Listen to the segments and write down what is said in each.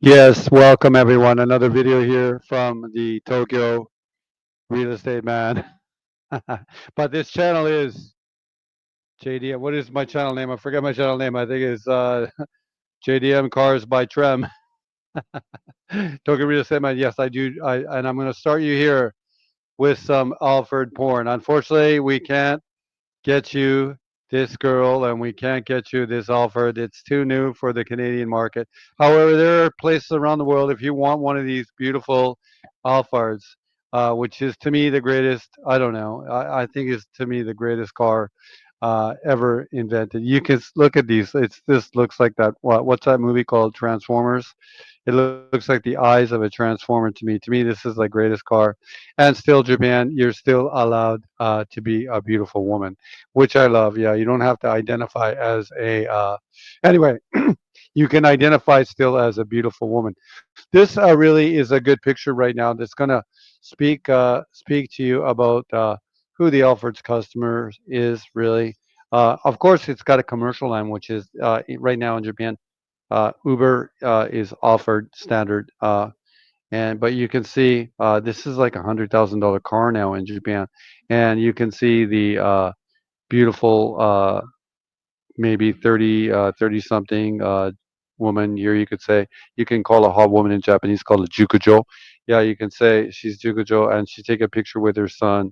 Yes, welcome everyone. Another video here from the Tokyo real estate man. But this channel is JDM. What is my channel name? I forget my channel name. I think it's JDM Cars by TREM. Tokyo real estate man. Yes, I do. And I'm going to start you here with some Alfred porn. Unfortunately, we can't get you this girl and we can't get you this Alfred. It's too new for the Canadian market. However, there are places around the world if you want one of these beautiful Alphards, which is to me the greatest. I don't know. I think is to me the greatest car ever invented. You can look at these. It's this looks like that. What's that movie called? Transformers. It looks like the eyes of a transformer to me. To me, this is the greatest car. And still, Japan, you're still allowed to be a beautiful woman, which I love. Yeah, you don't have to identify as a. Anyway, you can identify still as a beautiful woman. This really is a good picture right now. That's gonna speak to you about who the Alfred's customer is really. Of course, it's got a commercial line, which is right now in Japan. Uber is offered standard, and but you can see this is like $100,000 car now in Japan, and you can see the beautiful maybe 30 something woman here. You could say you can call a hot woman in Japanese called a jukujo. Yeah, you can say she's jukujo, and she take a picture with her son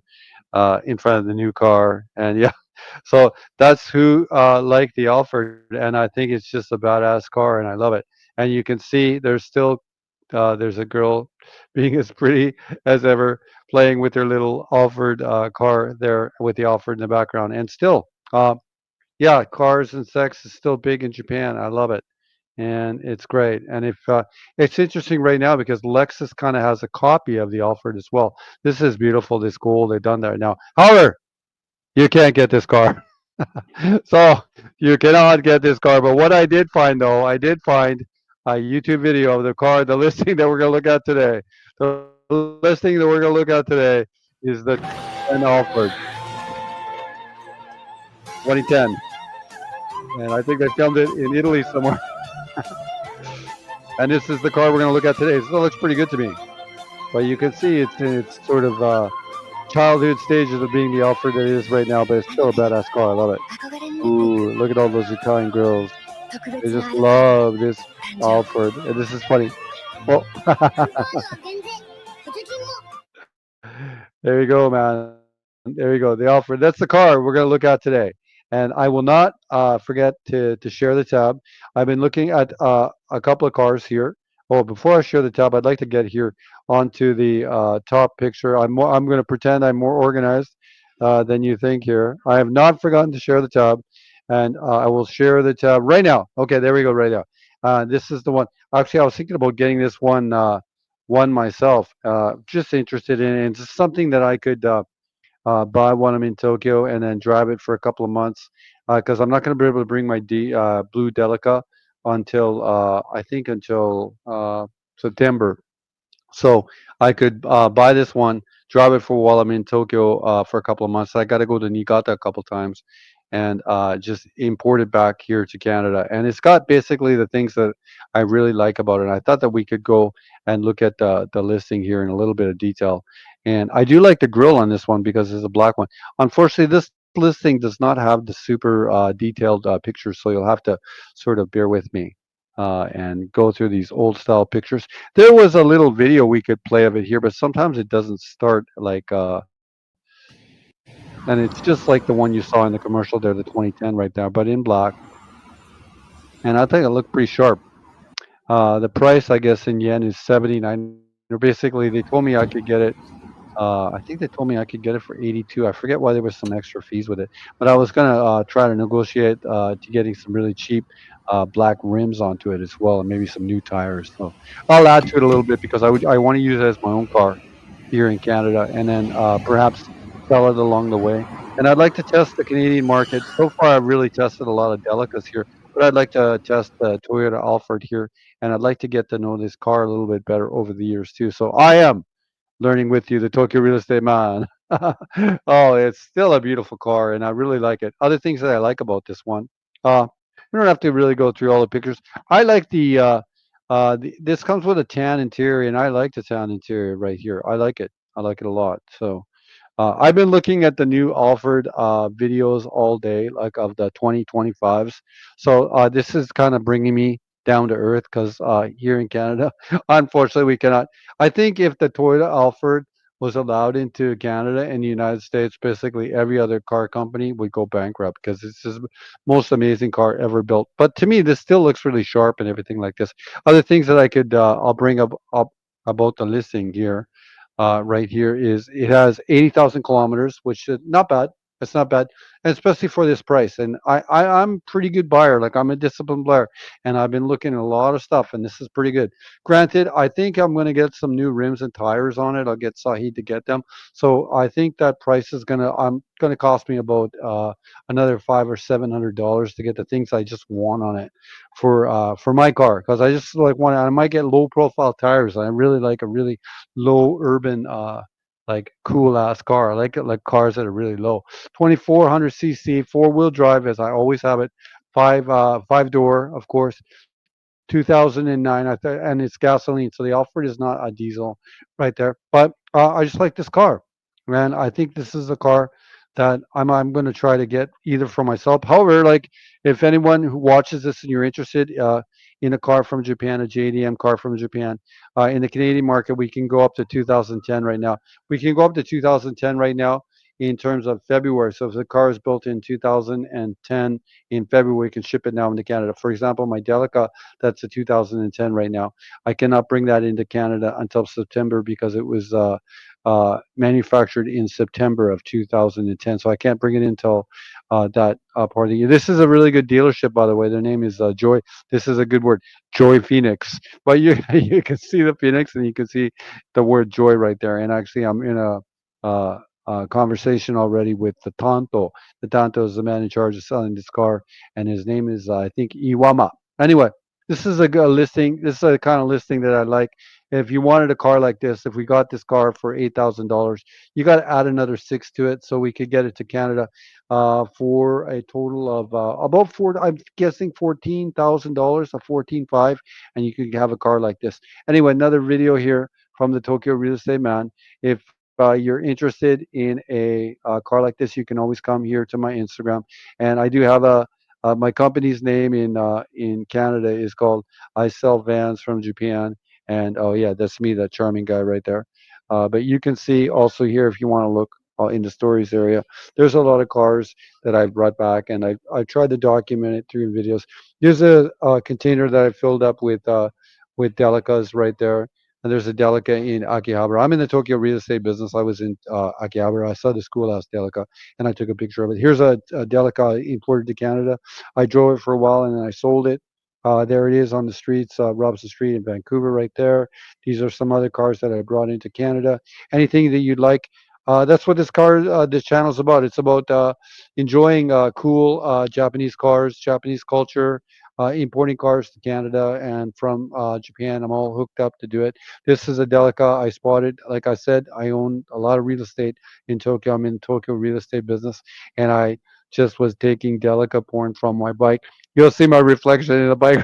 in front of the new car, and yeah, so that's who like the Alfred, and I think it's just a badass car, and I love it. And you can see there's a girl being as pretty as ever, playing with her little Alfred car there with the Alfred in the background, and still. Yeah, cars and sex is still big in Japan. I love it, and it's great. And if it's interesting right now because Lexus kind of has a copy of the Alphard as well. This is beautiful. This gold they've done that now. However, you can't get this car, so you cannot get this car. But what I did find though, I did find a YouTube video of the car, the listing that we're gonna look at today. The listing that we're gonna look at today is the 2010 Alphard, 2010, and I think they filmed it in Italy somewhere. And this is the car we're going to look at today. It still looks pretty good to me. But you can see it's in its sort of childhood stages of being the Alfred that it is right now, but it's still a badass car. I love it. Ooh, look at all those Italian girls. They just love this Alfred. And this is funny. Well, there you go, man. There you go. The Alfred. That's the car we're going to look at today. And I will not forget to share the tab. I've been looking at a couple of cars here. Oh, before I share the tab, I'd like to get here onto the top picture. I'm going to pretend I'm more organized than you think here. I have not forgotten to share the tab, and I will share the tab right now. Okay, there we go. Right now, this is the one. Actually, I was thinking about getting this one myself. Just interested in it. It's something that I could buy when I'm in Tokyo and then drive it for a couple of months because I'm not going to be able to bring my blue Delica until I think until September. So I could buy this one, drive it for while I'm in Tokyo for a couple of months. I got to go to Niigata a couple times and just import it back here to Canada. And it's got basically the things that I really like about it. And I thought that we could go and look at the listing here in a little bit of detail. And I do like the grill on this one because it's a black one. Unfortunately, this listing does not have the super detailed pictures, so you'll have to sort of bear with me and go through these old style pictures. There was a little video we could play of it here, but sometimes it doesn't start like, and it's just like the one you saw in the commercial there, the 2010 right there, but in black. And I think it looked pretty sharp. The price, I guess, in yen is 79. Or basically, they told me I could get it. I think they told me I could get it for 82. I forget why there was some extra fees with it, but I was gonna try to negotiate to getting some really cheap black rims onto it as well, and maybe some new tires. So I'll add to it a little bit because I want to use it as my own car here in Canada, and then perhaps sell it along the way. And I'd like to test the Canadian market. So far, I've really tested a lot of Delicas here, but I'd like to test the Toyota Alphard here, and I'd like to get to know this car a little bit better over the years too. So I am learning with you, the Tokyo real estate man. Oh, it's still a beautiful car, and I really like it. Other things that I like about this one, we don't have to really go through all the pictures. I like the This comes with a tan interior, and I like the tan interior right here. I like it. I like it a lot. So I've been looking at the new Alphard videos all day, like of the 2025s. So this is kind of bringing me down to earth because here in Canada, unfortunately, we cannot. I think if the Toyota Alphard was allowed into Canada and the United States, basically every other car company would go bankrupt because it's the most amazing car ever built. But to me, this still looks really sharp and everything like this. Other things that I could I'll bring up about the listing here right here is it has 80,000 kilometers, which is not bad. It's not bad, and especially for this price. And I'm a pretty good buyer. Like I'm a disciplined buyer, and I've been looking at a lot of stuff, and this is pretty good. Granted, I think I'm going to get some new rims and tires on it. I'll get Sahid to get them. So I think that price is gonna cost me about another $500 or $700 to get the things I just want on it for my car because I just like want. I might get low profile tires. I really like a really low urban like cool ass car. I like cars that are really low. 2400 cc, four-wheel drive as I always have it. Five door, of course. 2009, and it's gasoline, so the Alphard is not a diesel, right there. But I just like this car, man. I think this is a car that I'm going to try to get either for myself. However, like if anyone who watches this and you're interested in a car from Japan, a JDM car from Japan, in the Canadian market, we can go up to 2010 right now. We can go up to 2010 right now in terms of February. So if the car is built in 2010 in February, we can ship it now into Canada. For example, my Delica, that's a 2010 right now. I cannot bring that into Canada until September because it was manufactured in September of 2010. So I can't bring it until that part of the year. This is a really good dealership, by the way. Their name is Joy. This is a good word, Joy Phoenix. But you you can see the Phoenix and you can see the word Joy right there. And actually, I'm in a conversation already with the Tanto. The Tanto is the man in charge of selling this car, and his name is I think Iwama. Anyway, this is a good listing. This is a kind of listing that I like. If you wanted a car like this, if we got this car for $8,000, you got to add another six to it so we could get it to Canada for a total of about four. I'm guessing $14,000, a 14.5, and you could have a car like this. Anyway, another video here from the Tokyo Real Estate Man. If you're interested in a car like this, you can always come here to my Instagram, and I do have a my company's name in Canada is called I Sell Vans from Japan. And oh yeah, that's me, that charming guy right there. But you can see also here if you want to look in the stories area. There's a lot of cars that I've brought back, and I tried to document it through videos. There's a container that I filled up with Delicas right there. And there's a Delica in Akihabara. I'm in the Tokyo real estate business. I was in Akihabara. I saw the schoolhouse Delica, and I took a picture of it. Here's a Delica imported to Canada. I drove it for a while, and then I sold it. There it is on the streets, Robson Street in Vancouver, right there. These are some other cars that I brought into Canada. Anything that you'd like. That's what this channel is about. It's about enjoying cool Japanese cars, Japanese culture, importing cars to Canada and from Japan. I'm all hooked up to do it. This is a Delica I spotted. Like I said, I own a lot of real estate in Tokyo. I'm in Tokyo real estate business, and I just was taking Delica porn from my bike. You'll see my reflection in the bike.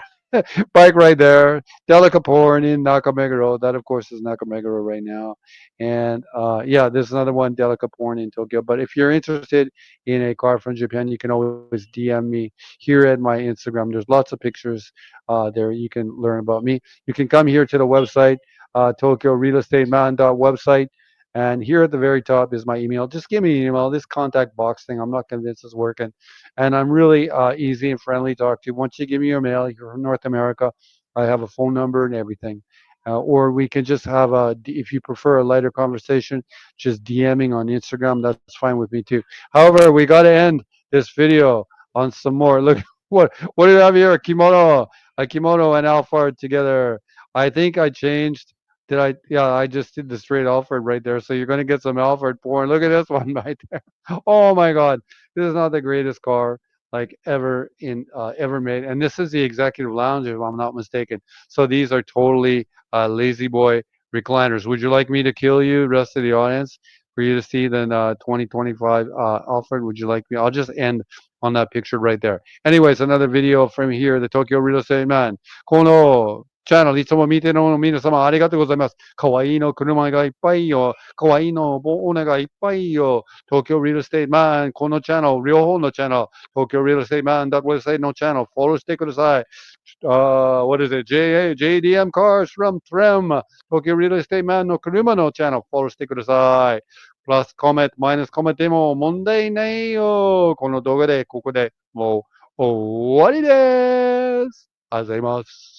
Bike right there, Delica porn in Nakameguro. That, of course, is Nakameguro right now. And yeah, there's another one, Delica porn in Tokyo. But if you're interested in a car from Japan, you can always DM me here at my Instagram. There's lots of pictures there. You can learn about me. You can come here to the website, Tokyo Real Estate Man website. And here at the very top is my email. Just give me an email. This contact box thing, I'm not convinced is working. And I'm really easy and friendly to talk to. Once you give me your mail, you're from North America, I have a phone number and everything. Or we can just have if you prefer a lighter conversation, just DMing on Instagram. That's fine with me too. However, we got to end this video on some more. Look, what do we have here? A kimono and Alphard together. I think I changed. Did I? Yeah, I just did the straight Alphard right there. So you're going to get some Alphard porn. Look at this one right there. Oh my God, this is not the greatest car like ever made. And this is the executive lounge, if I'm not mistaken. So these are totally lazy boy recliners. Would you like me to kill you, rest of the audience, for you to see the 2025 Alphard? Would you like me? I'll just end on that picture right there. Anyways, another video from here, the Tokyo Real Estate Man. Kono チャンネルいつも見ての皆様ありがとうございます。かわいいの車がいっぱいよ。かわいいのおがいっぱいよ。東京リールステイマン、このチャンネル、両方のチャンネル、東京リールステイマン、ダブルステイのチャンネル、フォローしてください。what is it? JDM Cars from TREM、東京リールステイマンの車のチャンネル、フォローしてください。プラスコメント、マイナスコメントでも問題ないよ。この動画で、ここでもう終わりです。ありがとうございます。